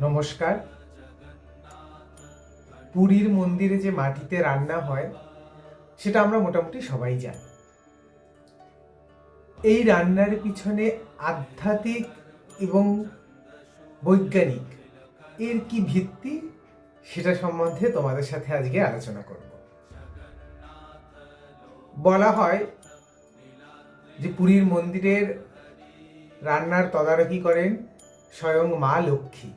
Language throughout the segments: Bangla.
নমস্কার। পুরীর মন্দিরে যে মাটিতে রান্না হয় সেটা আমরা মোটামুটি সবাই জানি। এই রান্নার পিছনে আধ্যাত্মিক এবং বৈজ্ঞানিক এর কি ভিত্তি সেটা সম্বন্ধে তোমাদের সাথে আজকে আলোচনা করব। বলা হয় যে পুরীর মন্দিরের রান্নার তদারকি করেন স্বয়ং মা লক্ষ্মী।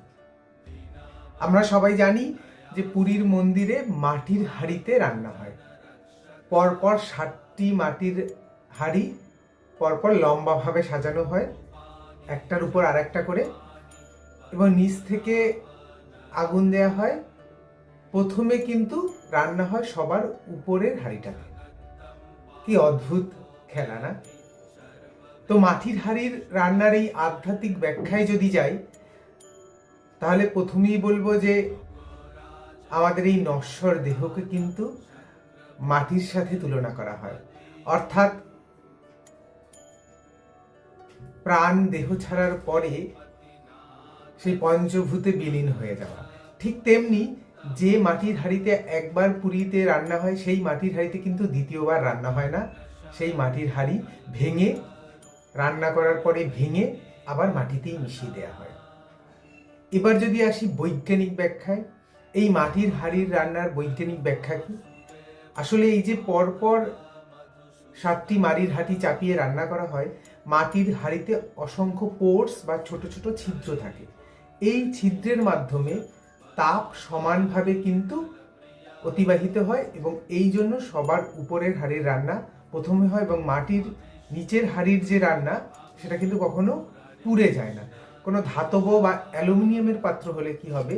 আমরা সবাই জানি যে পুরীর মন্দিরে মাটির হাঁড়িতে রান্না হয়। পরপর 7টি মাটির হাঁড়ি পরপর লম্বাভাবে সাজানো হয়, একটার উপর আর একটা করে, এবং নিচ থেকে আগুন দেয়া হয়। প্রথমে কিন্তু রান্না হয় সবার উপরের হাঁড়িটাতে। কি অদ্ভুত খেলা না? তো মাটির হাঁড়ির রান্নার এই আধ্যাত্মিক ব্যাখ্যায় যদি যাই, তাহলে প্রথমেই বলবো যে আমাদের এই নশ্বর দেহকে কিন্তু মাটির সাথে তুলনা করা হয়, অর্থাৎ প্রাণ দেহ ছাড়ার পরে সেই পঞ্চভূতে বিলীন হয়ে যাওয়া। ঠিক তেমনি যে মাটির হাঁড়িতে একবার পুরীতে রান্না হয় সেই মাটির হাঁড়িতে কিন্তু দ্বিতীয়বার রান্না হয় না। সেই মাটির হাঁড়ি ভেঙে, রান্না করার পরে ভেঙে আবার মাটিতেই মিশিয়ে দেওয়া হয়। এবার যদি আসি বৈজ্ঞানিক ব্যাখ্যায়, এই মাটির হাঁড়ির রান্নার বৈজ্ঞানিক ব্যাখ্যা কি? আসলে এই যে পরপর 7টি মাটির হাঁড়ি চাপিয়ে রান্না করা হয়, মাটির হাঁড়িতে অসংখ্য পোর্স বা ছোট ছোট ছিদ্র থাকে। এই ছিদ্রের মাধ্যমে তাপ সমানভাবে কিন্তু অতিবাহিত হয়, এবং এই জন্য সবার উপরের হাঁড়ির রান্না প্রথমে হয়, এবং মাটির নিচের হাঁড়ির যে রান্না সেটা কিন্তু কখনো পুড়ে যায় না। কোনো ধাতব বা অ্যালুমিনিয়ামের পাত্র হলে কি হবে,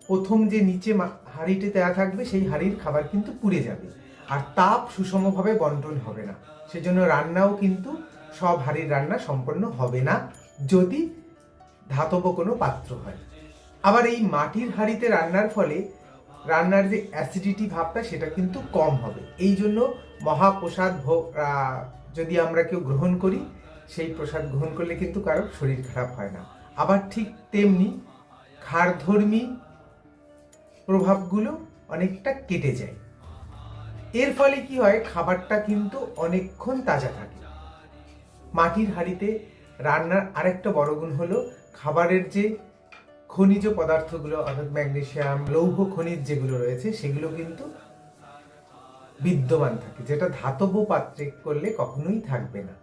প্রথম যে নিচে হাঁড়িতে দেওয়া থাকবে সেই হাঁড়ির খাবার কিন্তু পুড়ে যাবে, আর তাপ সুষমভাবে বন্টন হবে না। সেজন্য রান্নাও কিন্তু সব হাঁড়ির রান্না সম্পন্ন হবে না যদি ধাতব কোনো পাত্র হয়। আবার এই মাটির হাঁড়িতে রান্নার ফলে রান্নার যে অ্যাসিডিটি ভাবটা সেটা কিন্তু কম হবে। এই জন্য মহাপ্রসাদ যদি আমরা কেউ গ্রহণ করি, সেই প্রসাদ গ্রহণ করলে কিন্তু কারোর শরীর খারাপ হয় না। আবার ঠিক তেমনি ক্ষারধর্মী প্রভাবগুলো অনেকটা কেটে যায়। এর ফলে কি হয়, খাবারটা কিন্তু অনেকক্ষণ তাজা থাকে। মাটির হাঁড়িতে রান্নার আরেকটা বড় গুণ হলো খাবারের যে খনিজ পদার্থগুলো, অর্থাৎ ম্যাগনেসিয়াম, লৌহ খনিজ যেগুলো রয়েছে সেগুলো কিন্তু বিদ্যমান থাকে, যেটা ধাতব পাত্রে করলে কখনোই থাকবে না।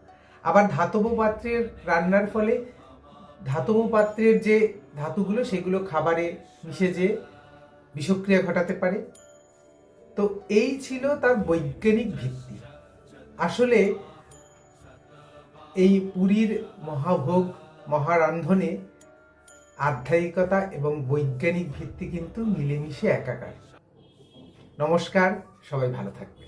আবার ধাতব পাত্রের রান্নার ফলে ধাতব পাত্রের যে ধাতুগুলো সেগুলো খাবারে মিশে যেয়ে বিষক্রিয়া ঘটাতে পারে। তো এই ছিল তার বৈজ্ঞানিক ভিত্তি। আসলে এই পুরীর মহাভোগ মহারান্ধনে আধ্যাত্মিকতা এবং বৈজ্ঞানিক ভিত্তি কিন্তু মিলেমিশে একাকার। নমস্কার, সবাই ভালো থাকবে।